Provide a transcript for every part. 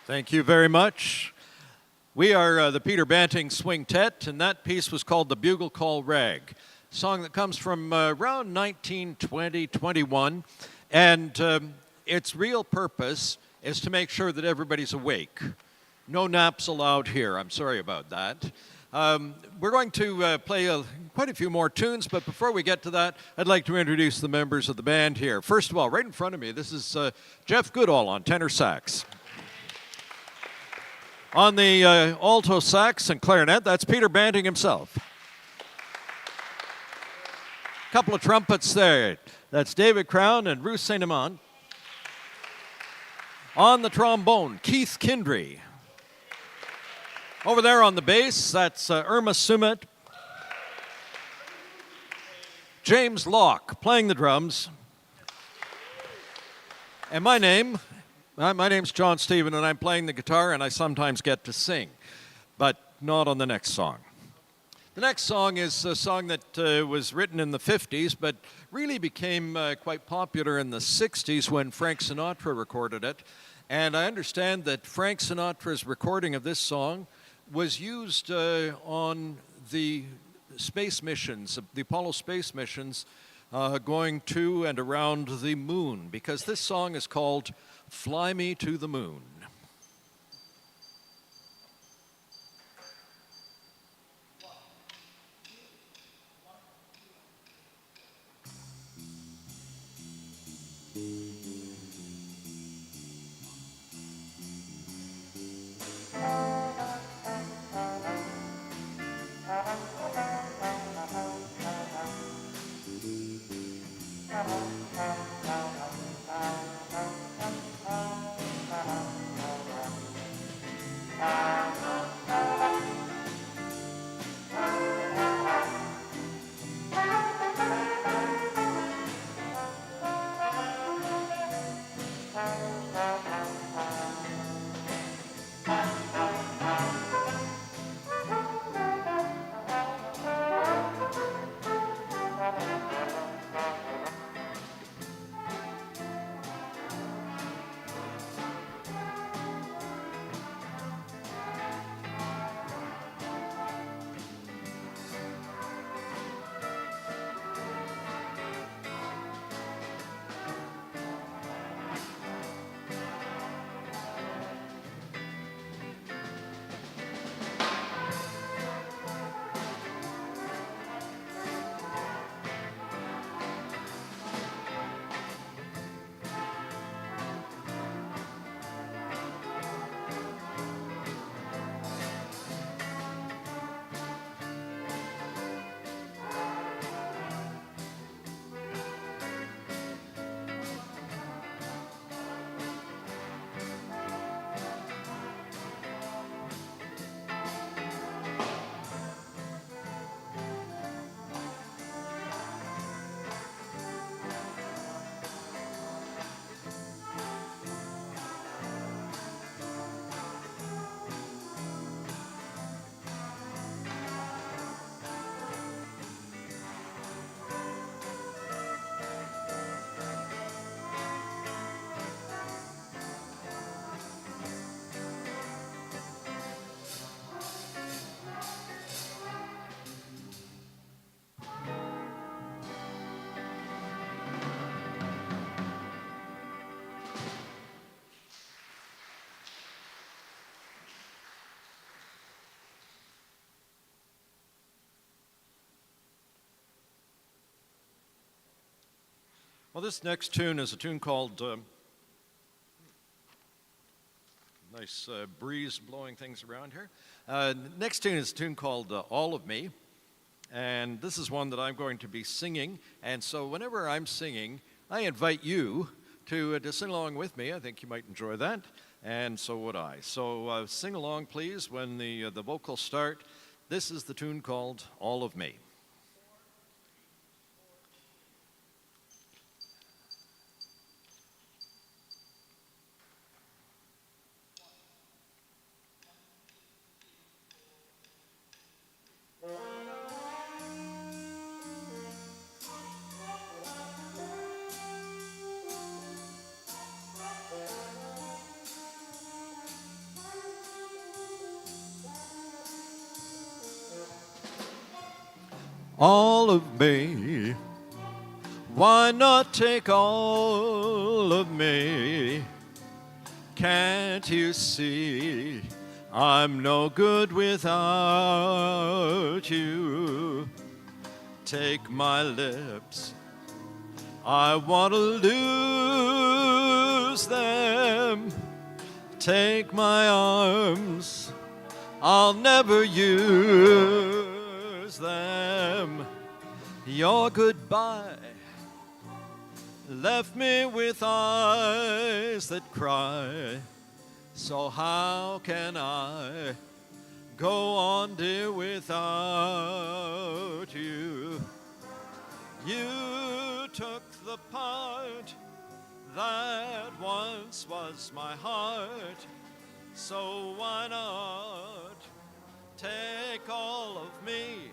Thank you very much. We are the Peter Banting Swingtet, and that piece was called The Bugle Call Rag, a song that comes from around 1920-21, and its real purpose is to make sure that everybody's awake. No naps allowed here. I'm sorry about that. We're going to play quite a few more tunes, but before we get to that, I'd like to introduce the members of the band here. First of all, right in front of me, this is Jeff Goodall on tenor sax. On the alto sax and clarinet, that's Peter Banting himself. A couple of trumpets there. That's David Crown and Ruth St. Amand. On the trombone, Keith Kindry. Over there on the bass, that's Irma Summit. James Locke playing the drums. And my name's John Stephen, and I'm playing the guitar, and I sometimes get to sing, but not on the next song. The next song is a song that was written in the 50s, but really became quite popular in the 60s when Frank Sinatra recorded it. And I understand that Frank Sinatra's recording of this song was used on the space missions, the Apollo space missions, going to and around the moon, because this song is called Fly Me to the Moon. Well, this next tune is a tune called, nice breeze blowing things around here. Next tune is a tune called All of Me. And this is one that I'm going to be singing. And so whenever I'm singing, I invite you to sing along with me. I think you might enjoy that, and so would I. So sing along, please, when the vocals start. This is the tune called All of Me. All of me, why not take all of me? Can't you see I'm no good without you? Take my lips, I want to lose them. Take my arms, I'll never use them. Your goodbye left me with eyes that cry. So how can I go on, dear, without you? You took the part that once was my heart. So why not take all of me?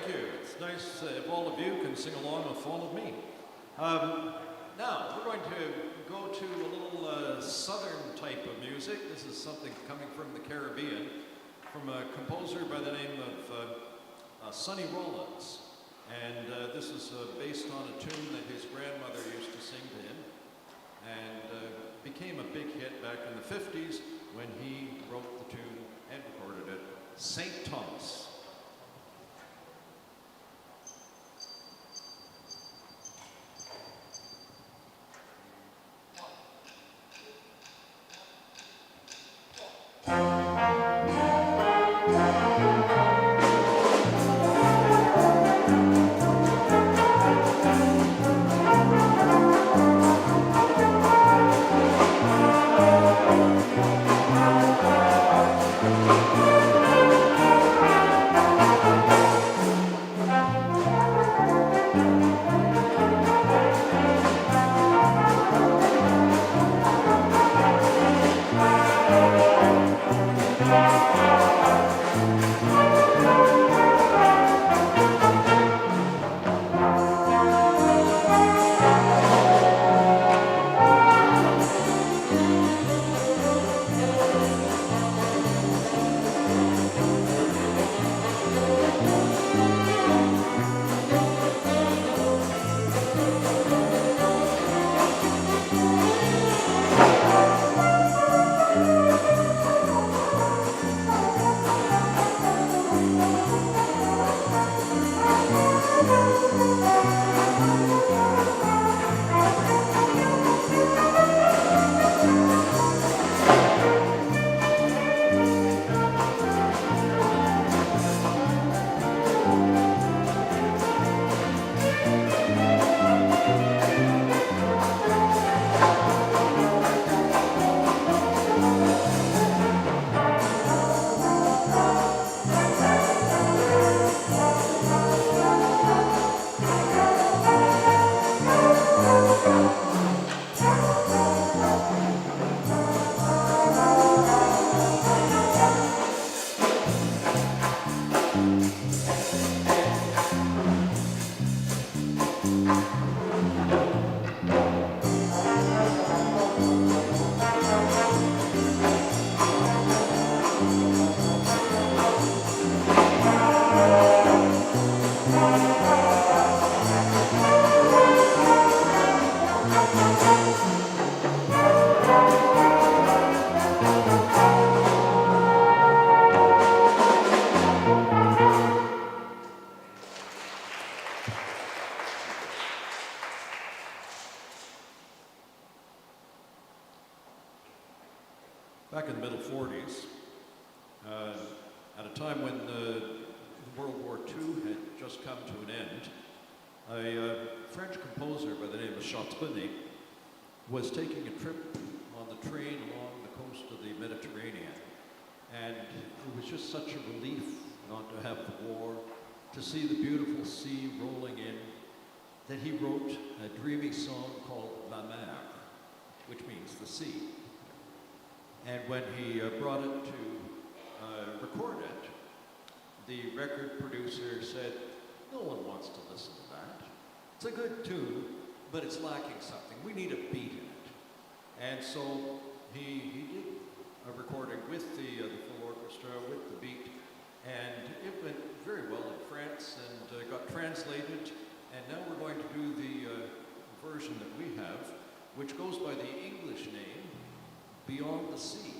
thank you. It's nice if all of you can sing along with all of me. Now, we're going to go to a little southern type of music. This is something coming from the Caribbean, from a composer by the name of Sonny Rollins. And this is based on a tune that his grandmother used to sing to him, and became a big hit back in the 50s when he wrote the tune and recorded it, St. Thomas. Back in the middle 40s, at a time when World War II had just come to an end, a French composer by the name of Championnet was taking a trip on the train along the coast of the Mediterranean. And it was just such a relief not to have the war, to see the beautiful sea rolling in, that he wrote a dreamy song called La Mer, which means the sea. And when he brought it to record it, the record producer said, no one wants to listen to that. It's a good tune, but it's lacking something. We need a beat in it. And so he did a recording with the full orchestra, with the beat, and it went very well in France and got translated. And now we're going to do the version that we have, which goes by the English name, Beyond the Sea.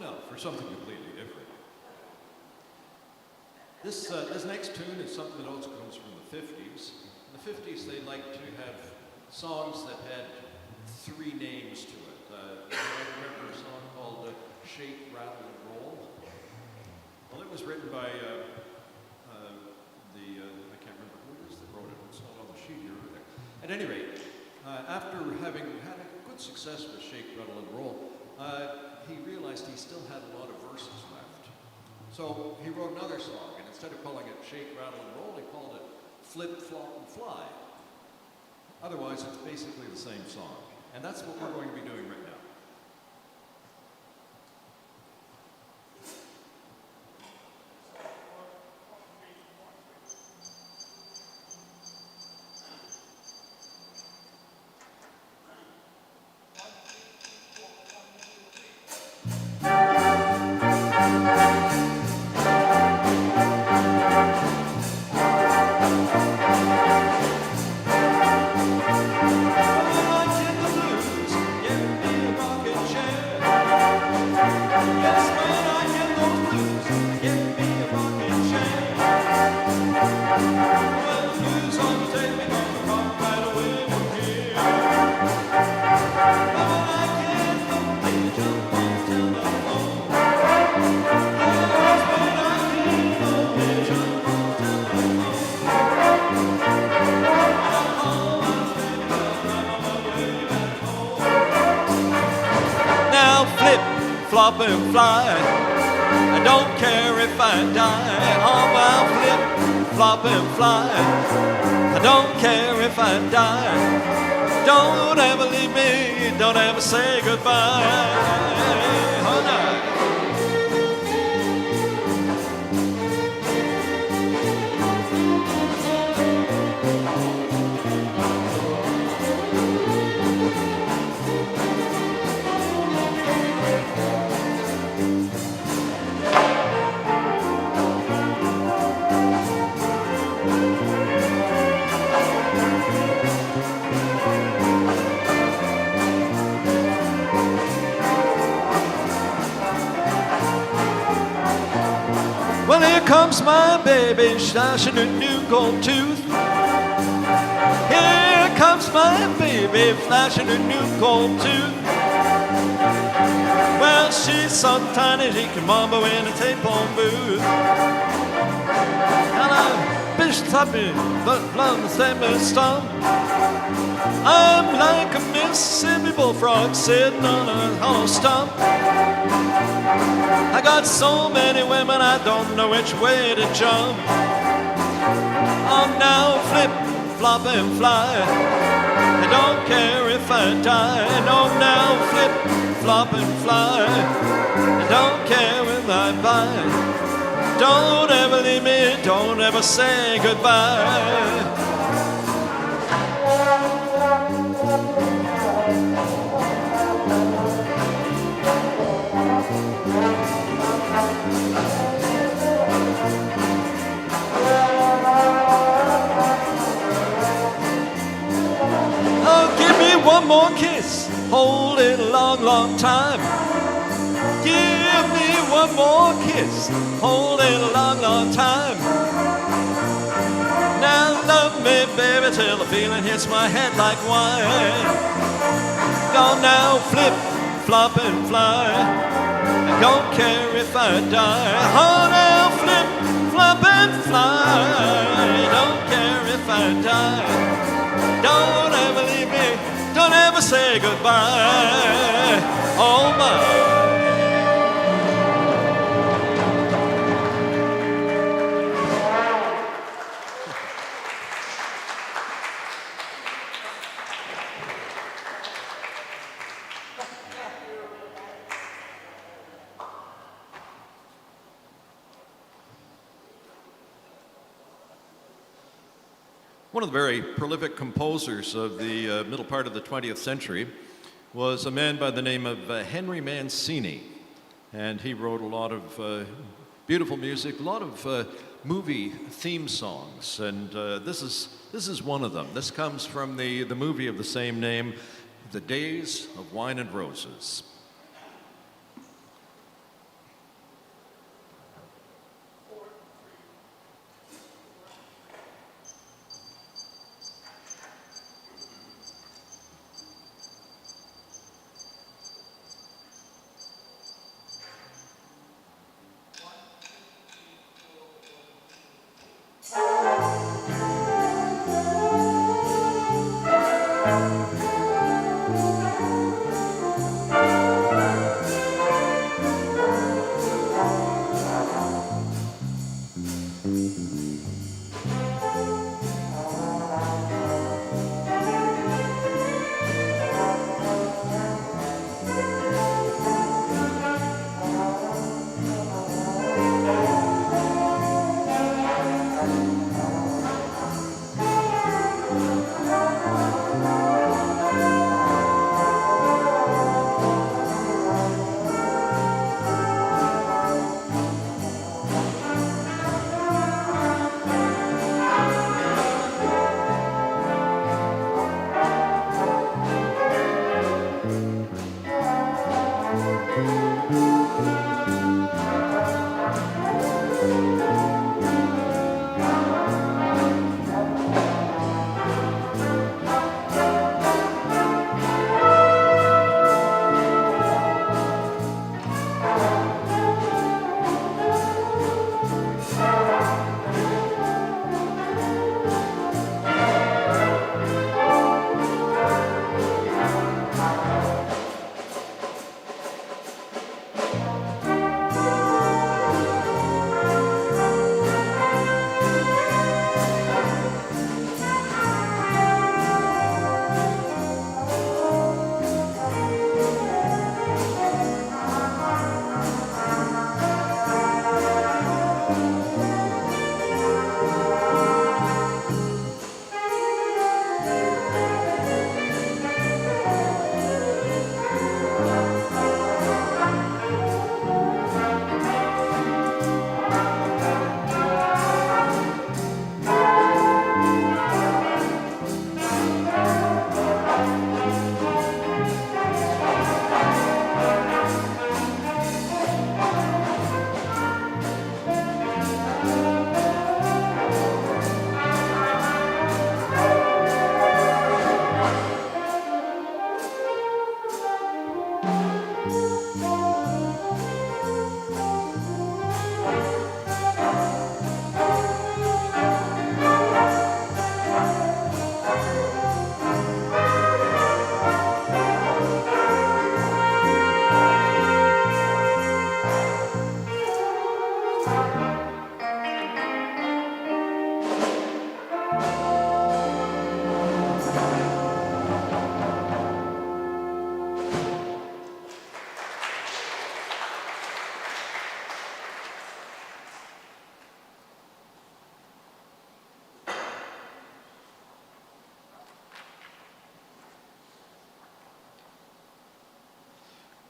No, for something completely different. This next tune is something that also comes from the 50s. In the 50s, they liked to have songs that had 3 names to it. You might remember a song called Shake, Rattle, and Roll. Well, it was written by I can't remember who it is that wrote it. It's not on the sheet here. At any rate, after having had a good success with Shake, Rattle, and Roll, he realized he still had a lot of verses left. So he wrote another song, and instead of calling it Shake, Rattle, and Roll, he called it Flip, Flop, and Fly. Otherwise, it's basically the same song. And that's what we're going to be doing right now. Flop and fly, I don't care if I die. Oh, I'll flip, flop and fly, I don't care if I die. Don't ever leave me, don't ever say goodbye. Oh, no. Well, here comes my baby, flashing a new gold tooth. Here comes my baby, flashing a new gold tooth. Well, she's so tiny she can mumble in a tape-on booth. And I'm bishop happy, but blown the same stump. I'm like a Mississippi bullfrog sitting on a hollow stump. I got so many women I don't know which way to jump. Oh, now flip, flop and fly. I don't care if I die. No, now flip, flop and fly. I don't care if I buy. Don't ever leave me, don't ever say goodbye. One more kiss, hold it a long, long time. Give me one more kiss, hold it a long, long time. Now love me, baby, till the feeling hits my head like wine. Go now, flip, flop and fly. I don't care if I die. Oh, now flip, flop and fly. I don't care if I die. Don't ever leave me. Don't ever say goodbye. Oh my. One of the very prolific composers of the middle part of the 20th century was a man by the name of Henry Mancini. And he wrote a lot of beautiful music, a lot of movie theme songs. And this is one of them. This comes from the movie of the same name, The Days of Wine and Roses.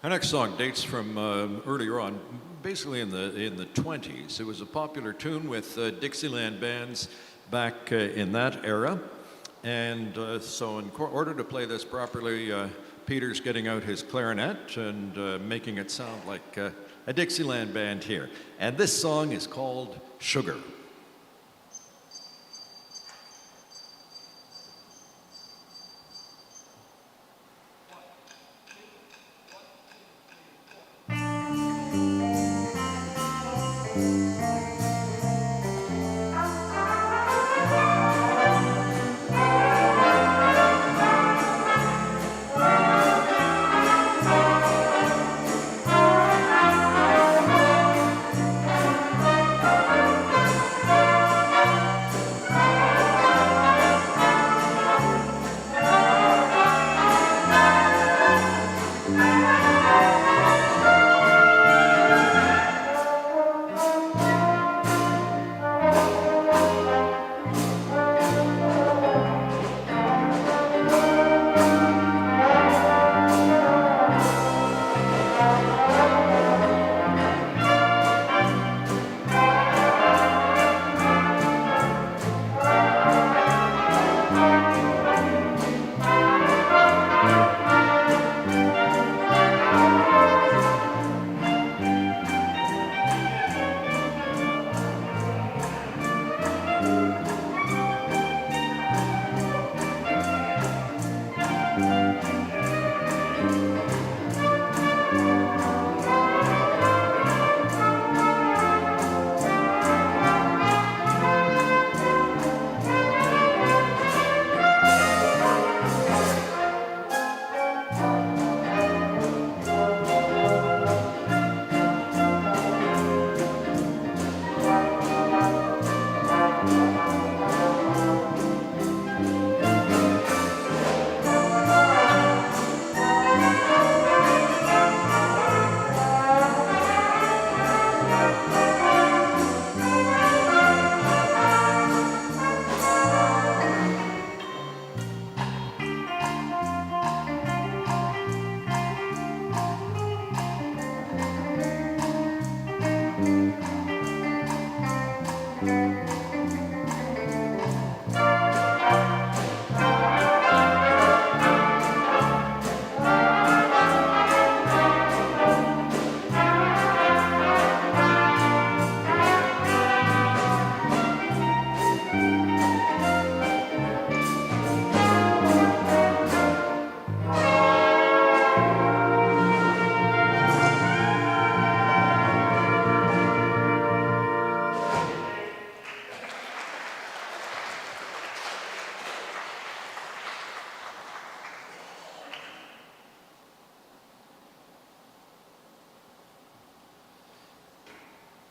Our next song dates from earlier on, basically in the 20s. It was a popular tune with Dixieland bands back in that era. And so in order to play this properly, Peter's getting out his clarinet and making it sound like a Dixieland band here. And this song is called Sugar.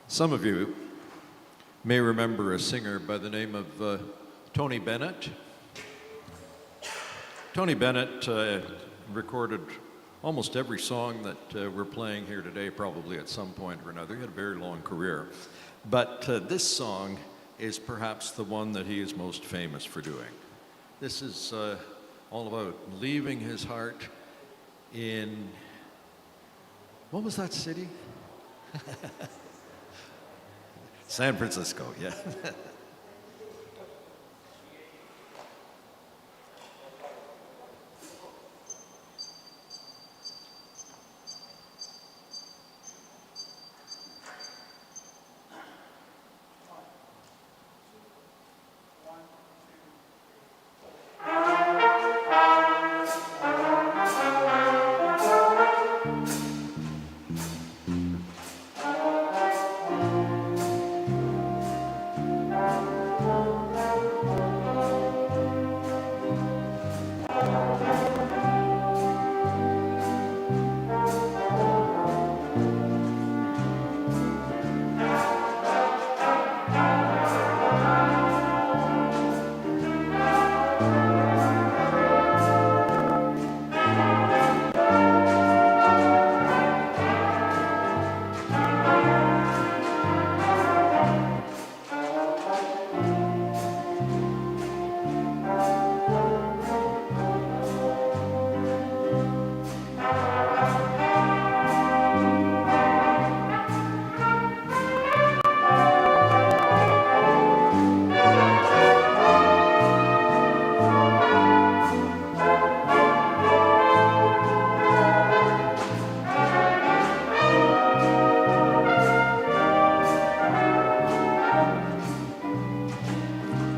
Some of you may remember a singer by the name of Tony Bennett. Tony Bennett recorded almost every song that we're playing here today, probably at some point or another. He had a very long career. But this song is perhaps the one that he is most famous for doing. This is all about leaving his heart in, what was that city? San Francisco, yeah.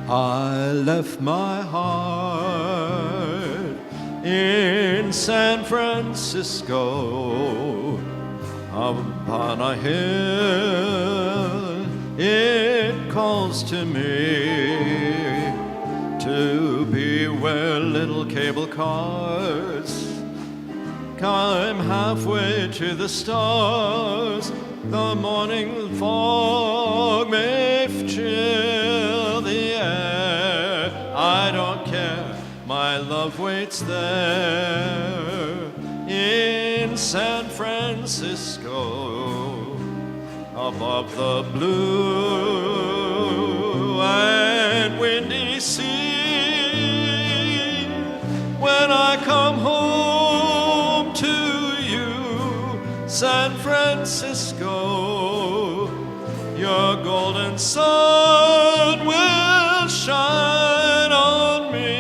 I left my heart in San Francisco upon a hill. It calls to me to be where little cable cars climb halfway to the stars. The morning fog may chill the air. I don't care, my love waits there in San Francisco, above the blue and windy sea. When I come home to you, San Francisco, your golden sun will shine on me.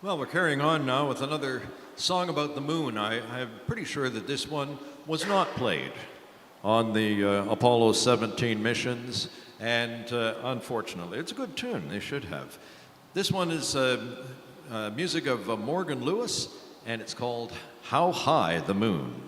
Well, we're carrying on now with another song about the moon. I'm pretty sure that this one was not played on the Apollo 17 missions, and unfortunately, it's a good tune, they should have. This one is music of Morgan Lewis, and it's called How High the Moon.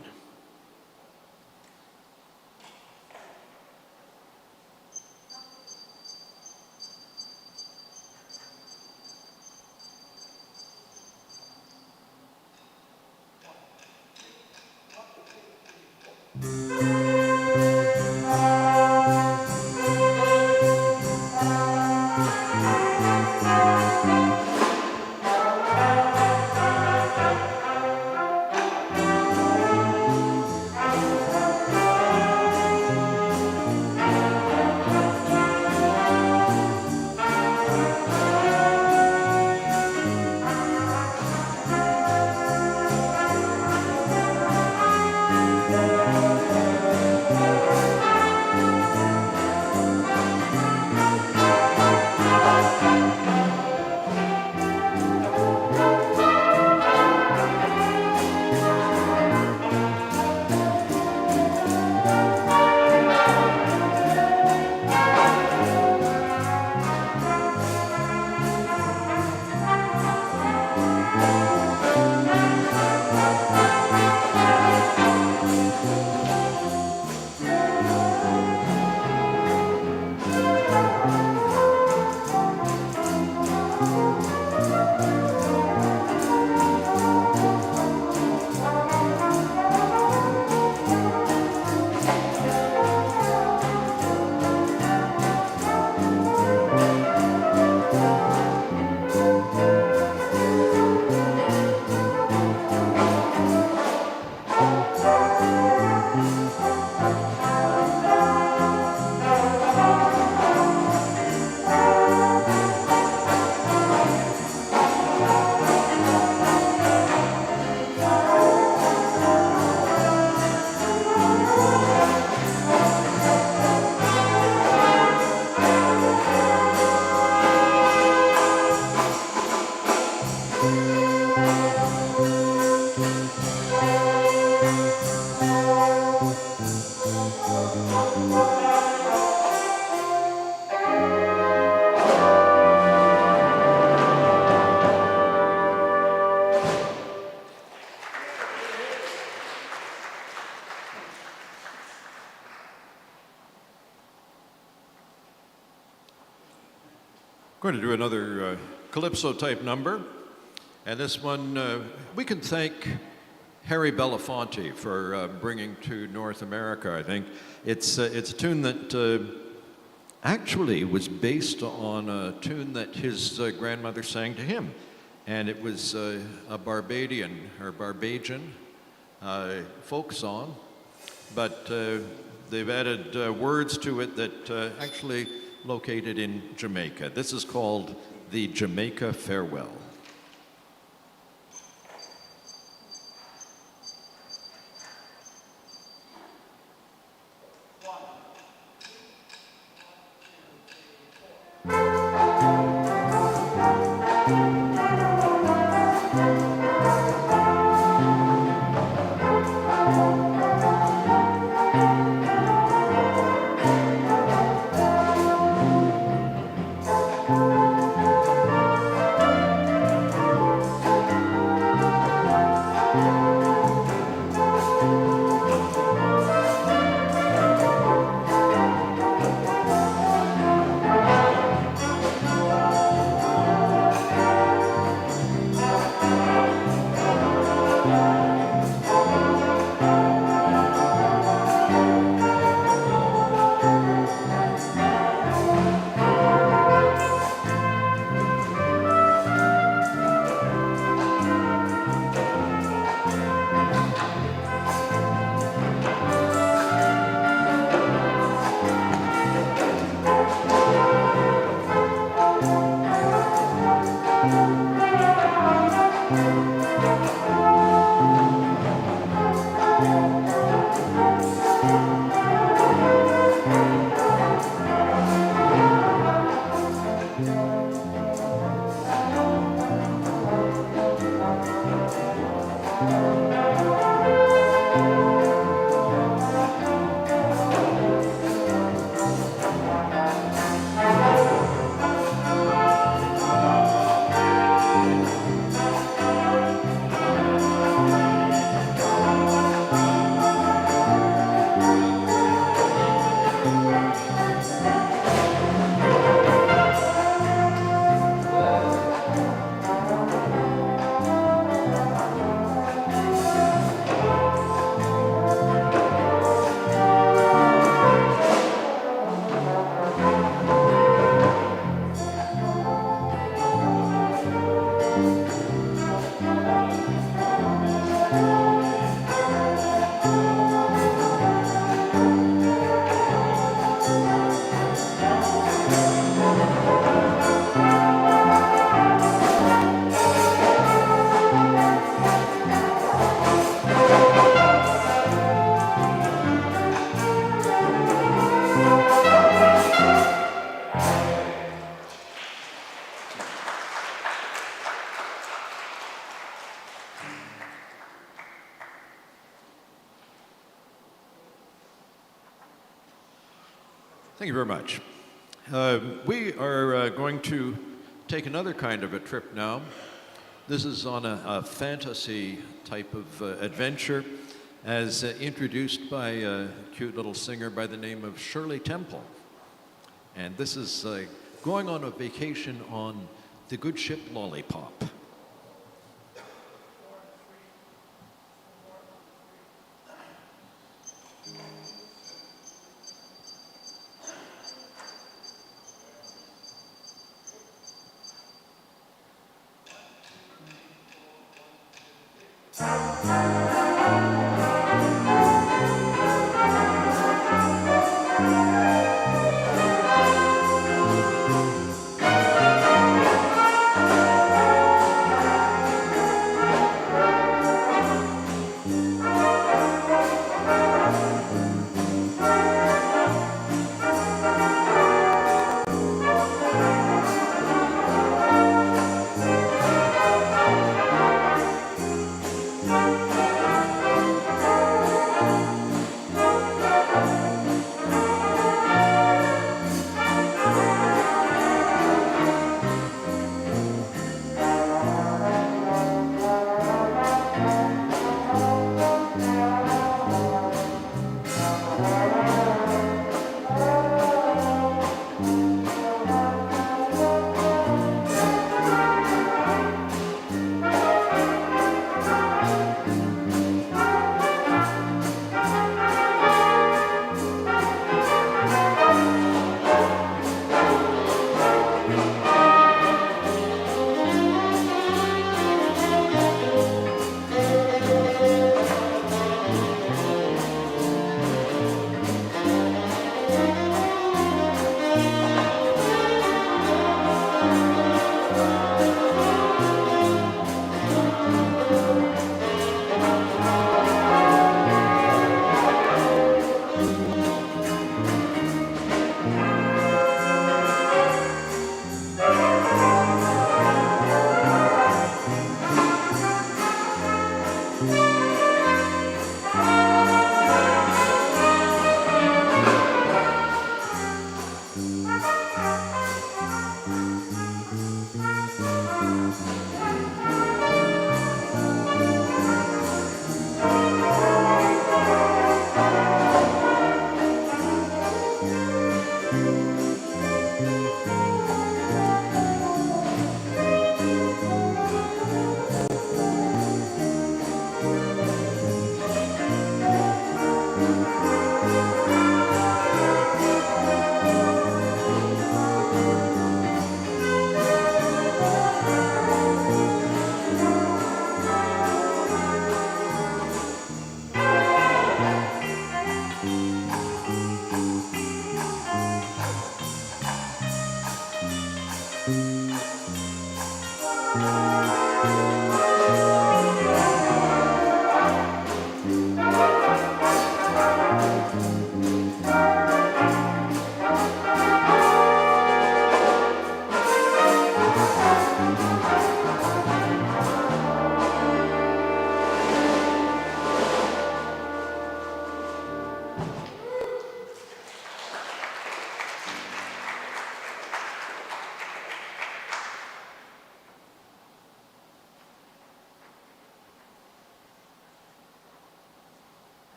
Going to do another Calypso type number, and this one we can thank Harry Belafonte for bringing to North America, I think. It's a tune that actually was based on a tune that his grandmother sang to him. And it was a Barbadian or Barbadian folk song, but they've added words to it that actually located in Jamaica. This is called the Jamaica Farewell. Thank you very much. We are going to take another kind of a trip now. This is on a fantasy type of adventure as introduced by a cute little singer by the name of Shirley Temple. And this is going on a vacation on the good ship Lollipop.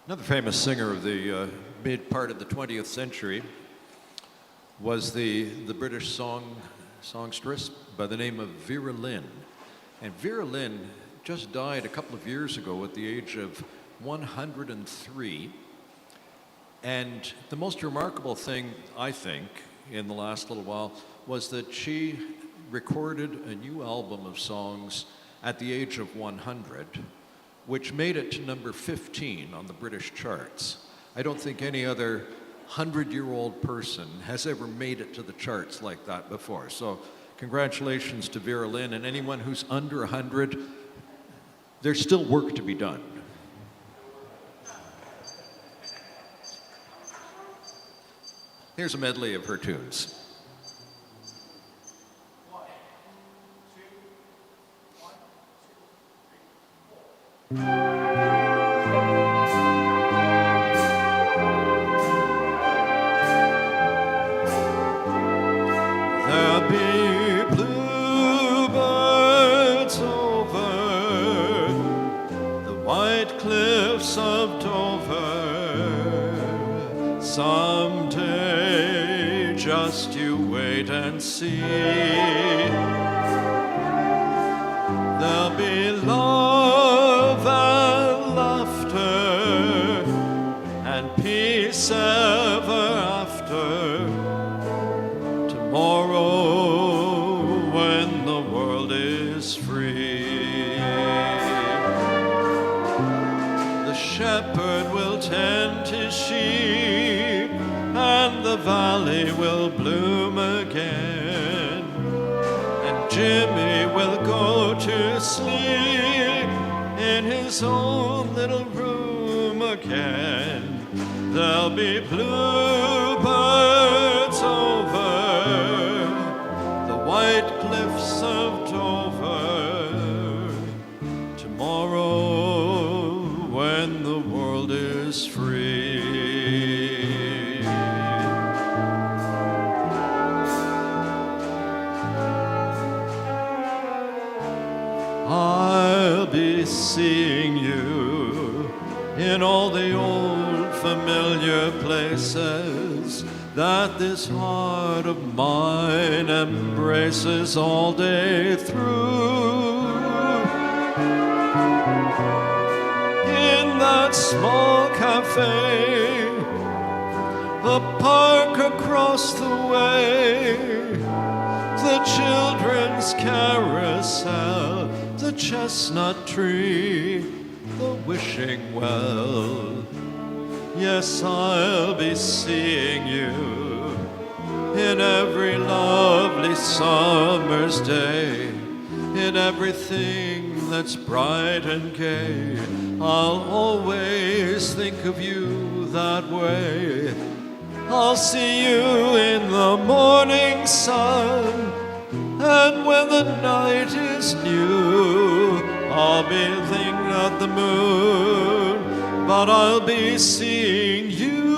Another famous singer of the mid part of the 20th century was the British songstress by the name of Vera Lynn. And Vera Lynn just died a couple of years ago at the age of 103. And the most remarkable thing, I think, in the last little while was that she recorded a new album of songs at the age of 100, which made it to number 15 on the British charts. I don't think any other 100-year-old person has ever made it to the charts like that before. So congratulations to Vera Lynn, and anyone who's under 100, there's still work to be done. Here's a medley of her tunes. There'll be bluebirds over the white cliffs of Dover. Someday, just you wait and see. There'll be love and laughter and peace ever after. Tomorrow, when the world is free, the shepherd will tend his sheep, and the valley will bloom again, and Jimmy will go to sleep in his own little room again. There'll be bluebirds over the white cliffs of Dover. Tomorrow, when the world is free. I'll be seeing you in all the old familiar places that this heart of mine embraces all day through. In that small cafe, the park across the way, the children's carousel, the chestnut tree, the wishing well. Yes, I'll be seeing you in every lovely summer's day, in everything that's bright and gay. I'll always think of you that way. I'll see you in the morning sun, and when the night is new, I'll be thinking of the moon, but I'll be seeing you.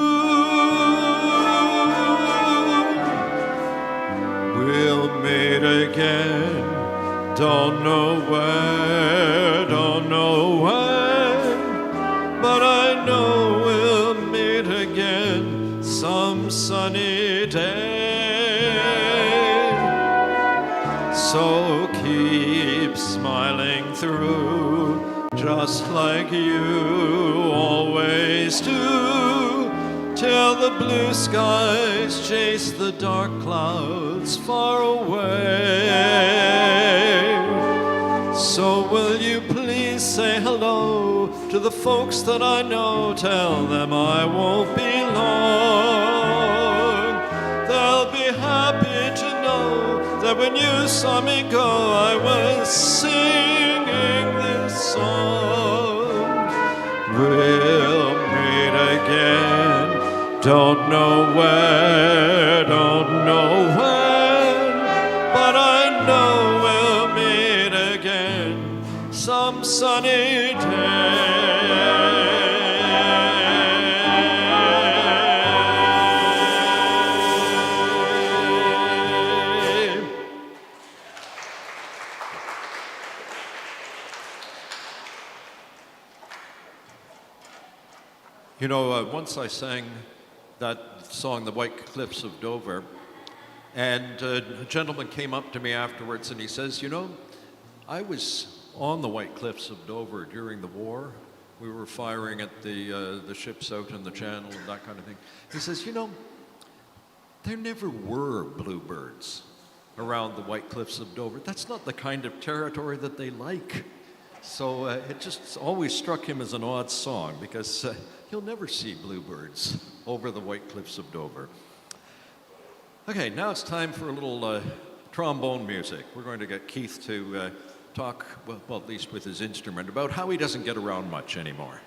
We'll meet again, don't know where, don't know when, but I know we'll meet again some sunny day. So keep smiling through, just like you always do, till the blue skies chase the dark clouds far away. So will you please say hello to the folks that I know, tell them I won't be long. They'll be happy to know that when you saw me go, I was singing this song. We'll meet again, don't know where, don't know when, but I know we'll meet again some sunny day. You know, once I sang that song, The White Cliffs of Dover, and a gentleman came up to me afterwards and he says, you know, I was on the White Cliffs of Dover during the war. We were firing at the ships out in the channel and that kind of thing. He says, you know, there never were bluebirds around the White Cliffs of Dover. That's not the kind of territory that they like. So it just always struck him as an odd song because you'll never see bluebirds over the White Cliffs of Dover. Okay, now it's time for a little trombone music. We're going to get Keith to talk, well, at least with his instrument, about how he doesn't get around much anymore.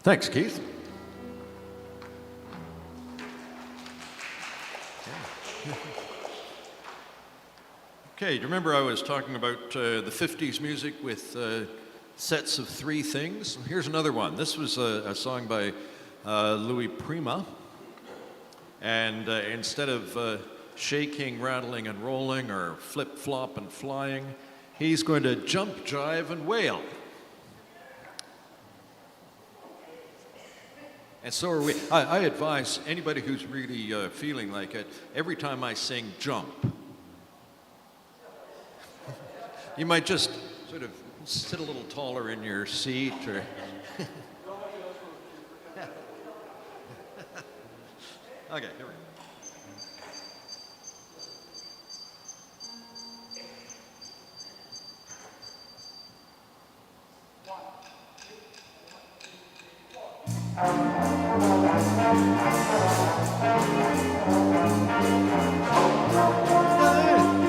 Thanks, Keith. Okay, do you remember I was talking about the 50s music with sets of three things? Here's another one. This was a song by Louis Prima. And instead of shaking, rattling, and rolling, or flip-flop and flying, he's going to jump, jive, and wail. And so are we. I advise anybody who's really feeling like it, every time I sing jump, you might just sort of sit a little taller in your seat or... Okay, here we go.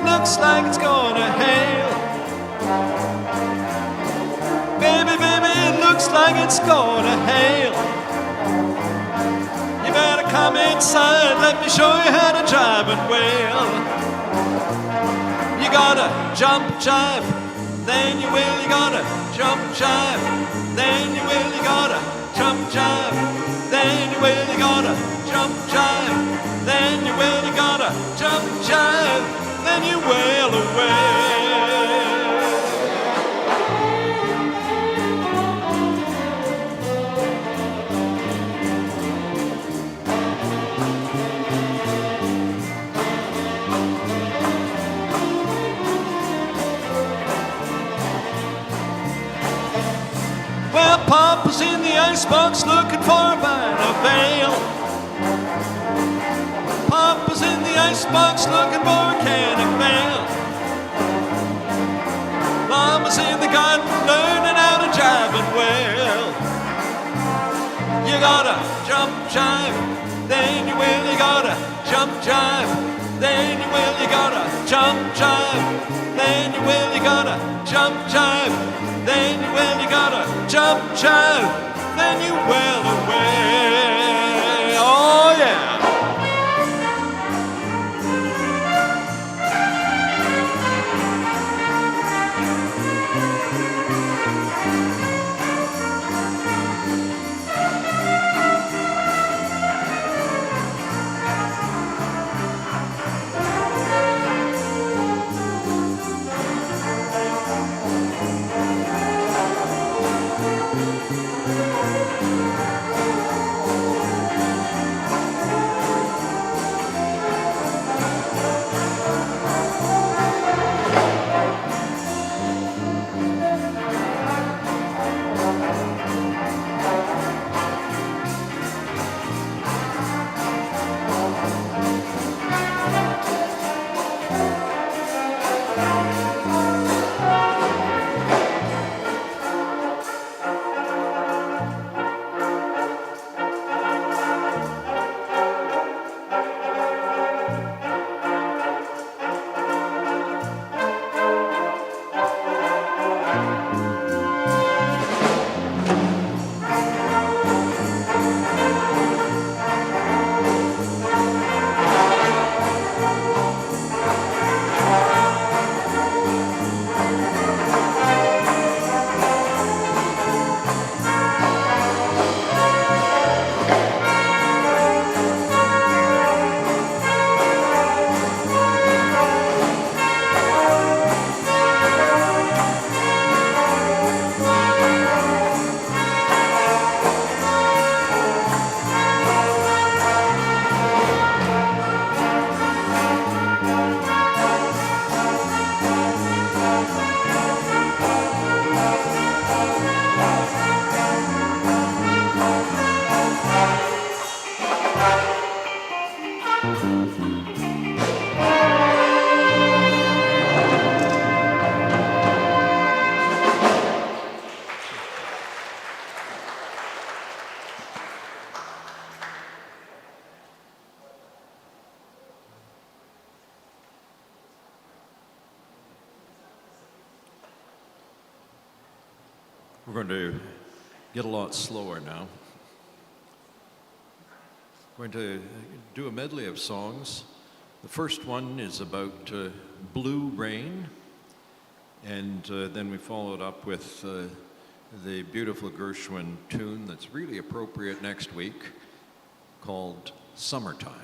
Looks like it's gonna hail. Baby, baby, it looks like it's gonna hail. You better come inside, let me show you how to jive and wail. You gotta jump, jive, then you will. You gotta jump, jive, then you will. You gotta jump, jive, then you will. You gotta jump, jive, then you will. You gotta jump, jive, then you wail away. Well, Papa's in the icebox looking for a banana veil. Papa's in the icebox looking for a can of mail. Mama's in the garden learning how to jive and wail. You gotta jump, jive, then you will. You gotta jump, jive, then you will. You gotta jump, jive, then you will. You gotta jump, jive, then you will. You gotta jump, jive, then you wail away. Oh yeah. We're going to get a lot slower now. Going to do a medley of songs. The first one is about Blue Rain, and then we follow it up with the beautiful Gershwin tune that's really appropriate next week called Summertime.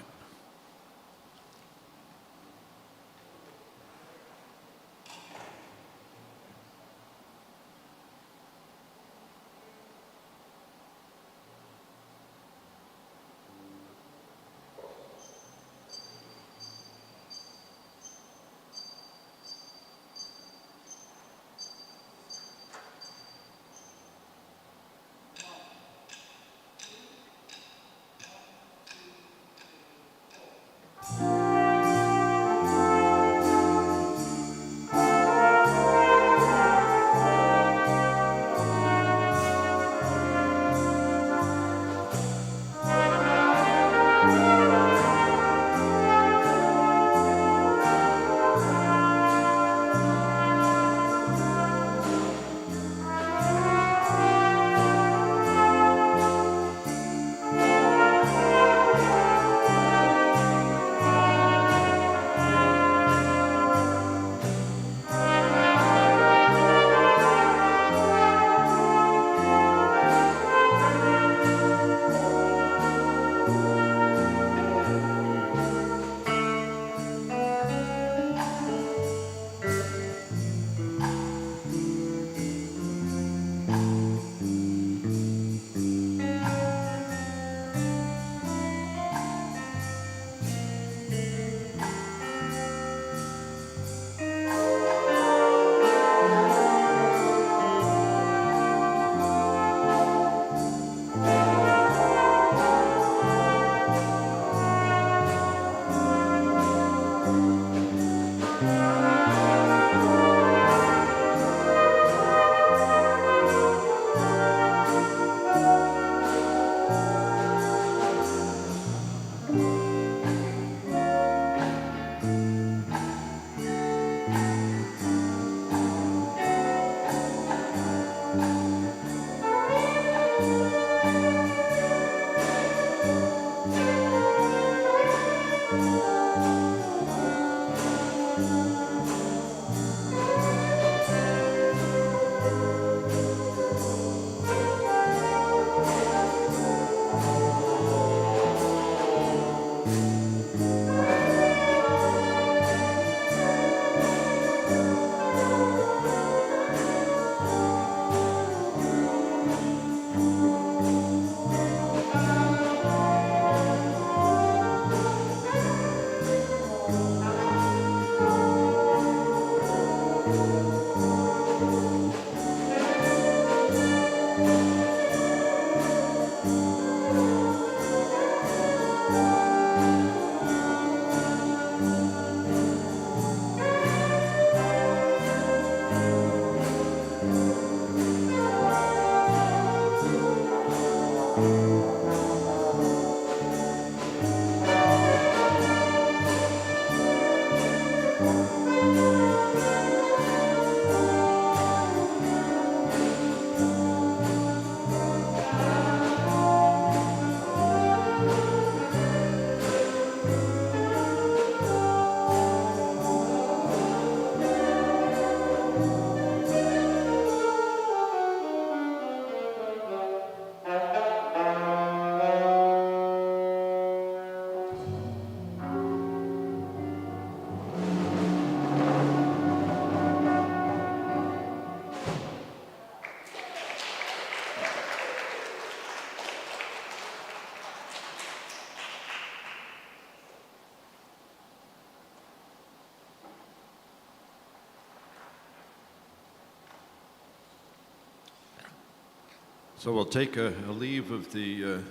So we'll take a leave of the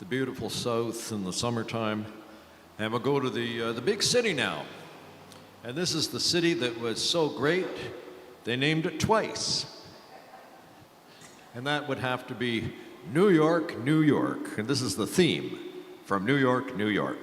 beautiful South in the summertime, and we'll go to the big city now. And this is the city that was so great, they named it twice. And that would have to be New York, New York. And this is the theme from New York, New York.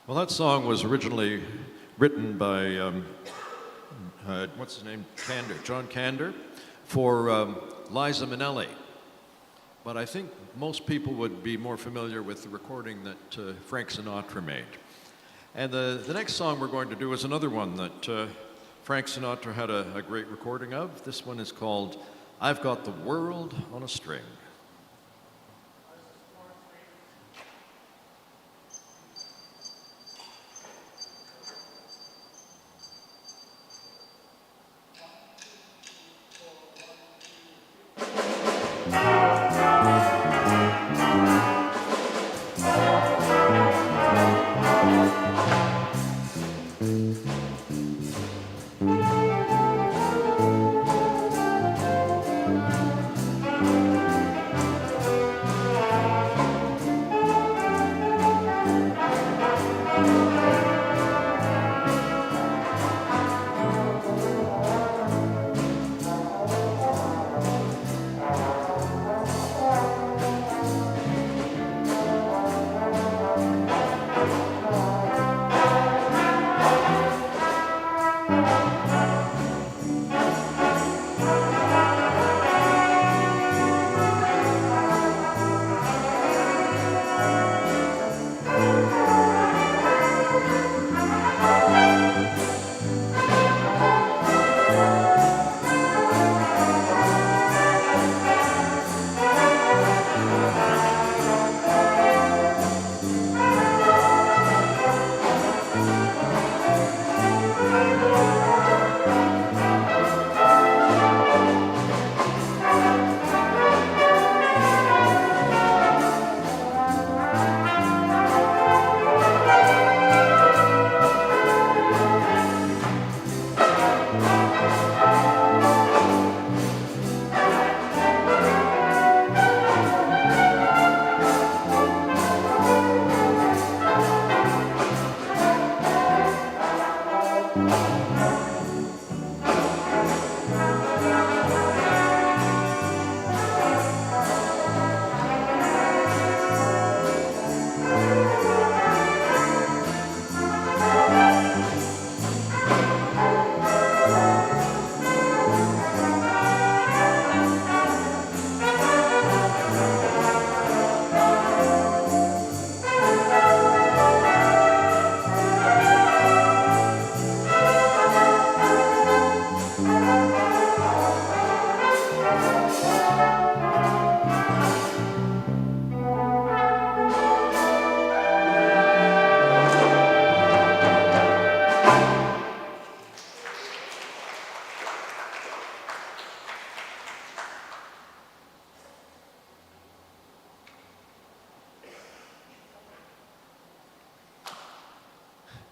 Well, that song was originally written by, what's his name, John Kander, for Liza Minnelli. But I think most people would be more familiar with the recording that Frank Sinatra made. And the next song we're going to do is another one that Frank Sinatra had a great recording of. This one is called I've Got the World on a String.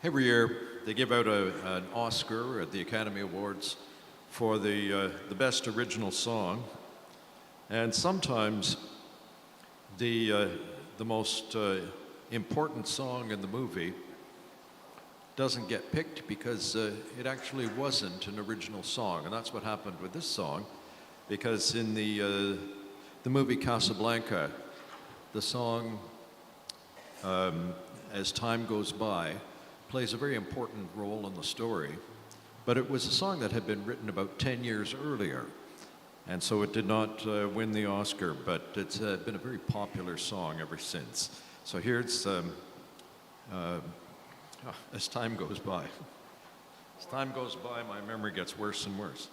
Every year, they give out an Oscar at the Academy Awards for the best original song, and sometimes the most important song in the movie doesn't get picked because it actually wasn't an original song, and that's what happened with this song, because in the movie Casablanca, the song As Time Goes By plays a very important role in the story, but it was a song that had been written about 10 years earlier, and so it did not win the Oscar, but it's been a very popular song ever since. So here's As Time Goes By. As time goes by, my memory gets worse and worse.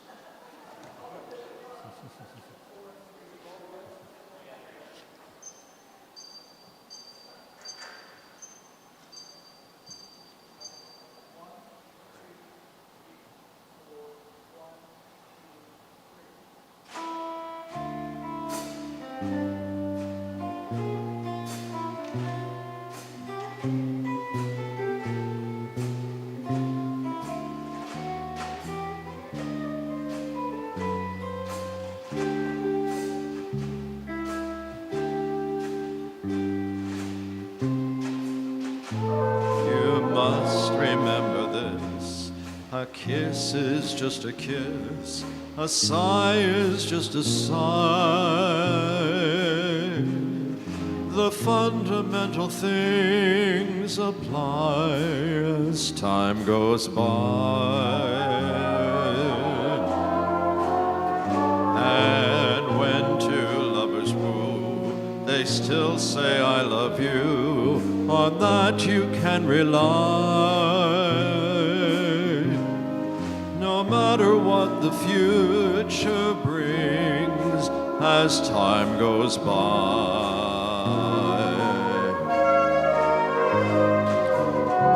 A kiss is just a kiss, a sigh is just a sigh. The fundamental things apply as time goes by. And when two lovers woo, they still say I love you, on that you can rely. No matter what the future brings as time goes by.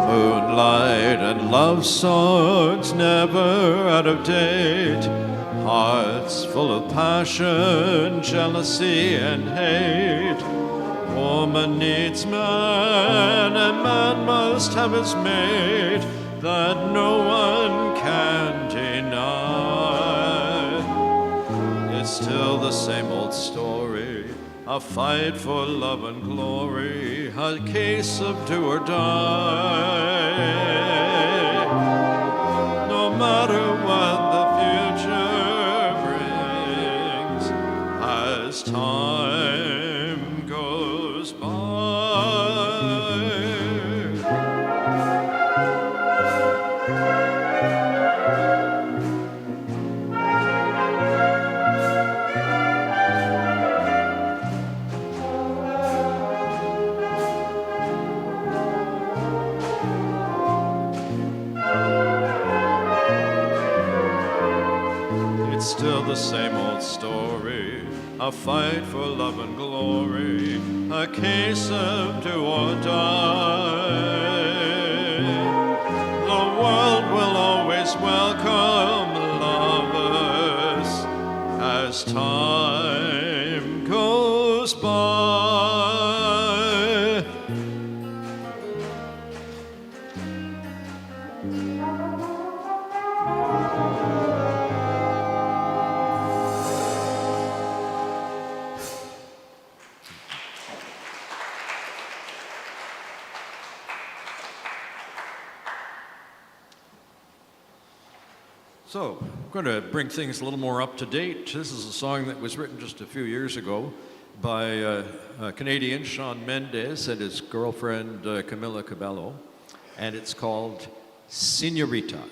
Moonlight and love songs never out of date, hearts full of passion, jealousy and hate. Woman needs man and man must have his mate, that no one can deny. It's still the same old story, a fight for love and glory, a case of do or die. No matter what the future brings, as time goes by. Still the same old story, a fight for love and glory, a case of do or die. The world will always welcome lovers as time goes by. So, I'm going to bring things a little more up to date. This is a song that was written just a few years ago by a Canadian, Shawn Mendes, and his girlfriend, Camila Cabello, and it's called Señorita.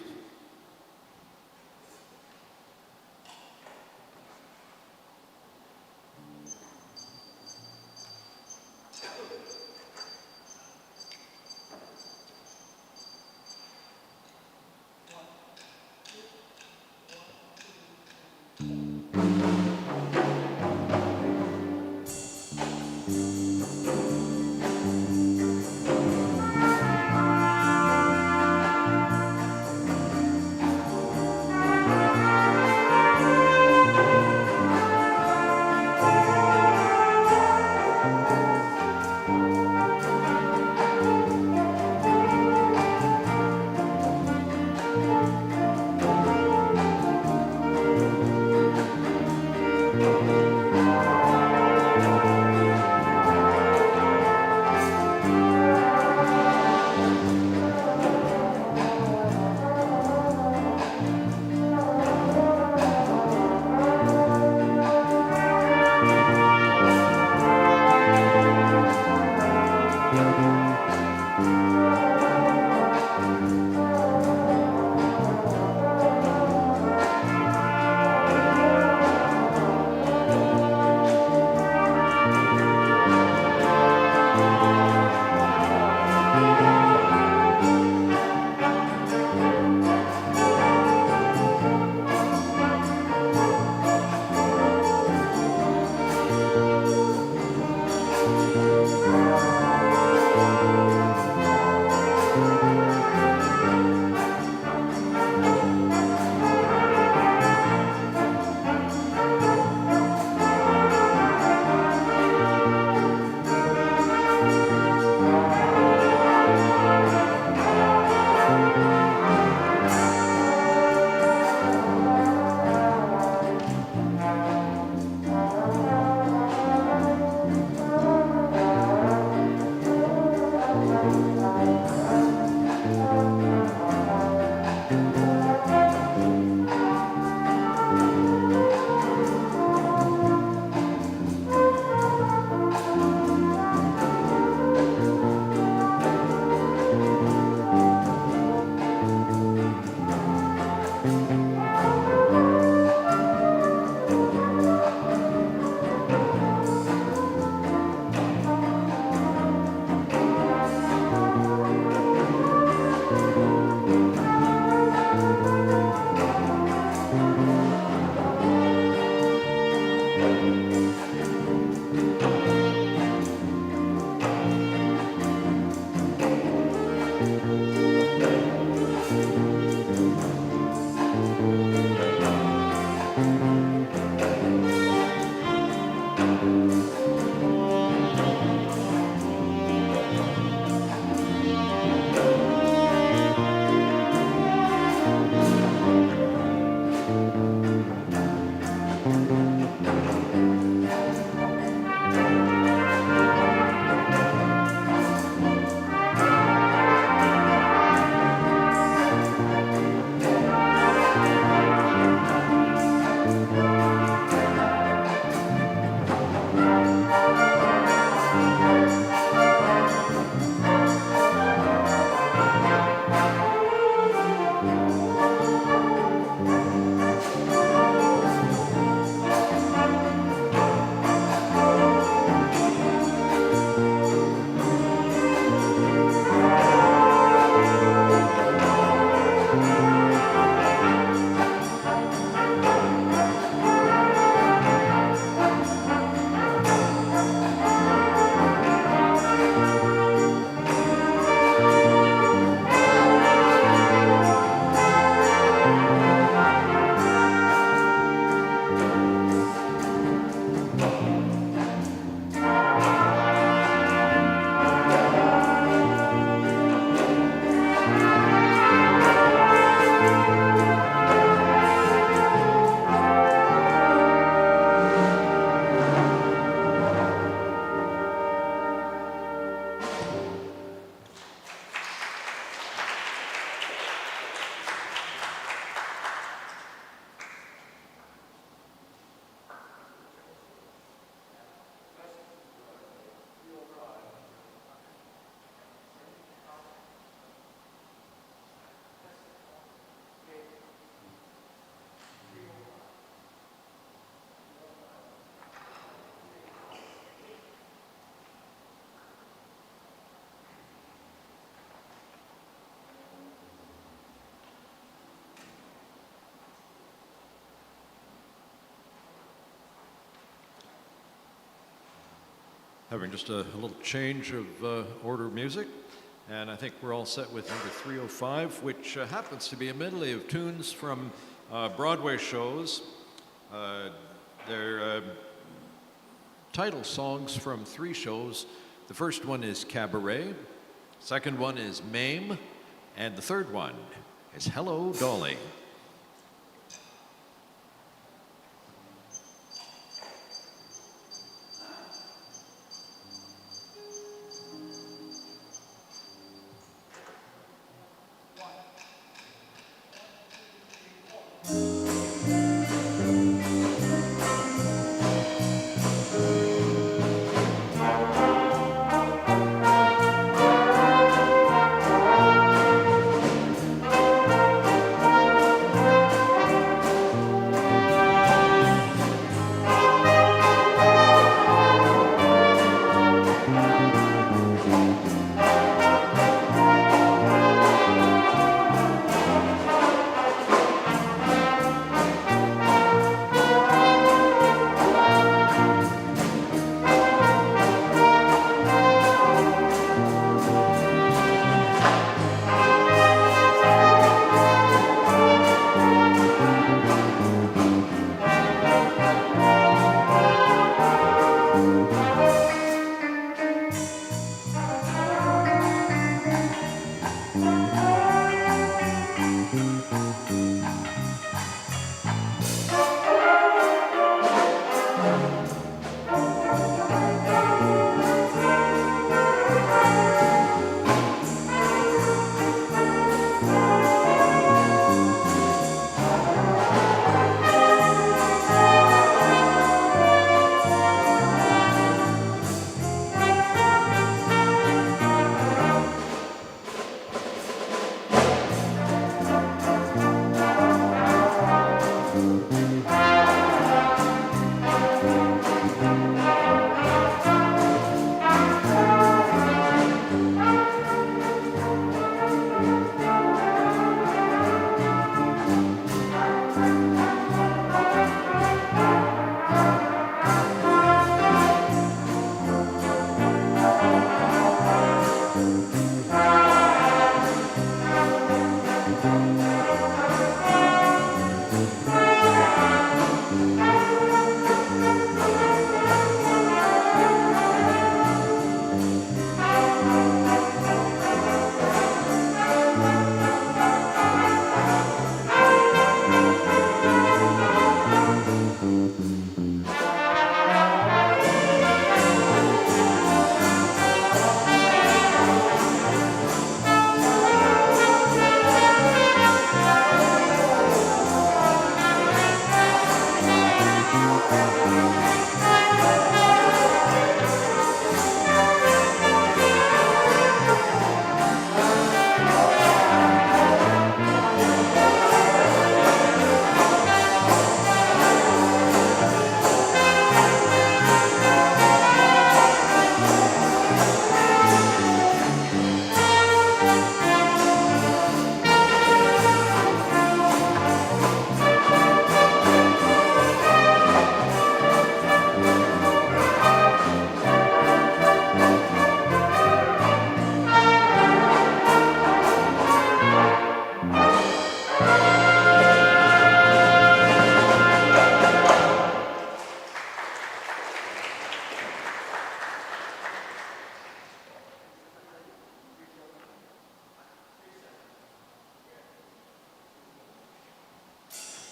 Having just a little change of order of music, and I think we're all set with number 305, which happens to be a medley of tunes from Broadway shows. They're title songs from 3 shows. The first one is Cabaret, second one is Mame, and the third one is Hello, Dolly.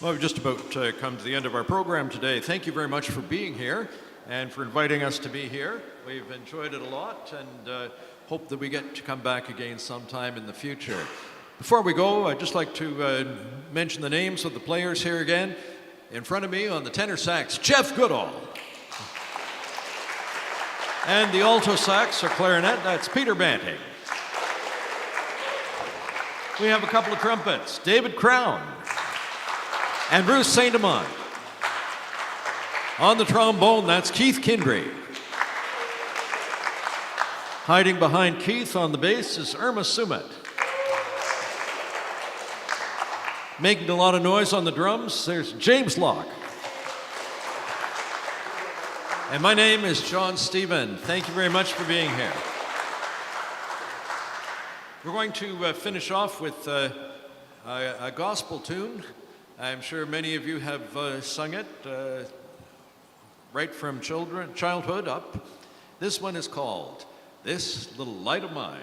Well, we've just about come to the end of our program today. Thank you very much for being here and for inviting us to be here. We've enjoyed it a lot and hope that we get to come back again sometime in the future. Before we go, I'd just like to mention the names of the players here again. In front of me on the tenor sax, Jeff Goodall. And the alto sax or clarinet, that's Peter Banting. We have a couple of trumpets, David Crown and Bruce St. Amant. On the trombone, that's Keith Kindry. Hiding behind Keith on the bass is Irma Sumet. Making a lot of noise on the drums, there's James Locke. And my name is John Stephen. Thank you very much for being here. We're going to finish off with a gospel tune. I'm sure many of you have sung it right from childhood up. This one is called This Little Light of Mine.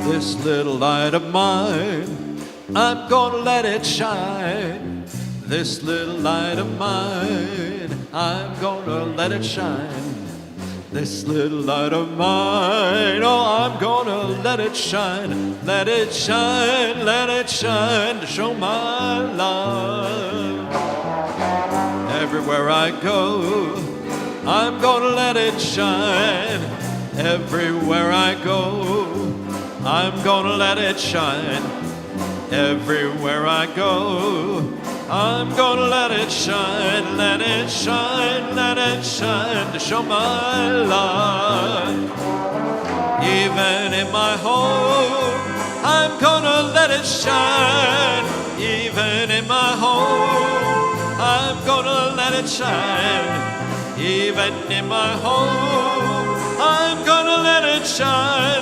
This little light of mine, I'm gonna let it shine. This little light of mine, I'm gonna let it shine. This little light of mine, oh, I'm gonna let it shine. Let it shine, to show my love. Everywhere I go, I'm gonna let it shine. Everywhere I go, I'm gonna let it shine. Everywhere I go, I'm gonna let it shine, to show my love. Even in my home, I'm gonna let it shine. Even in my home, I'm gonna let it shine. Even in my home, I'm gonna let it shine,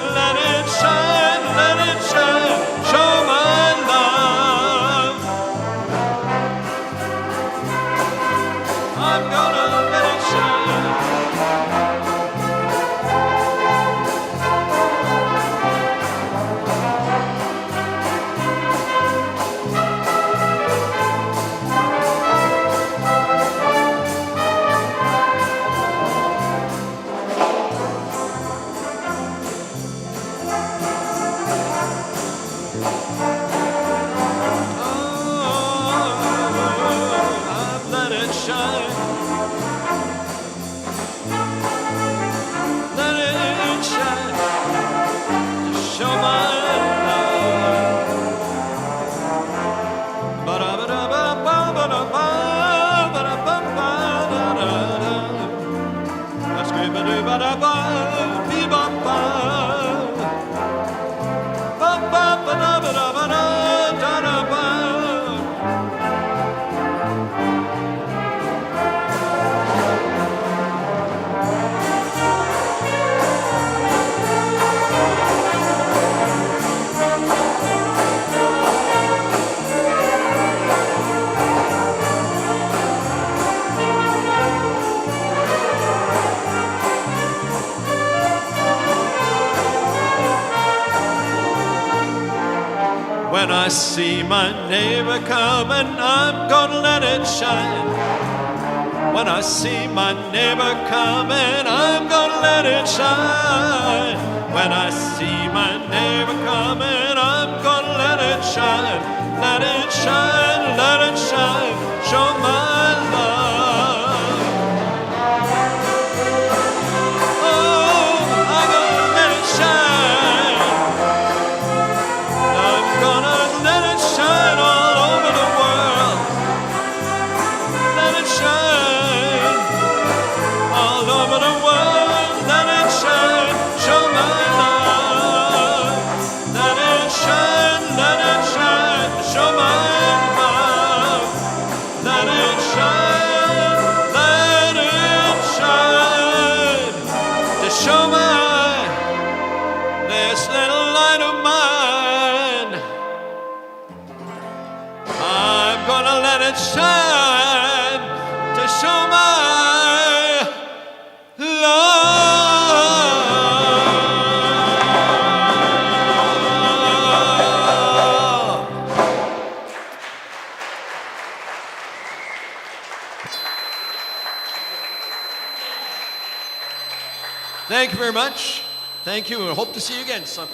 show my love. I'm gonna let it shine. When I see my neighbor coming, I'm gonna let it shine. When I see my neighbor coming, I'm gonna let it shine. When I see my neighbor coming, I'm gonna let it shine, show my love. Oh, I'm gonna let it shine. I'm gonna let it shine all over the world. Let it shine all over the world. Let it shine, show my love. Let it shine, show my love. Let it shine. Thank you very much. Thank you, and hope to see you again some.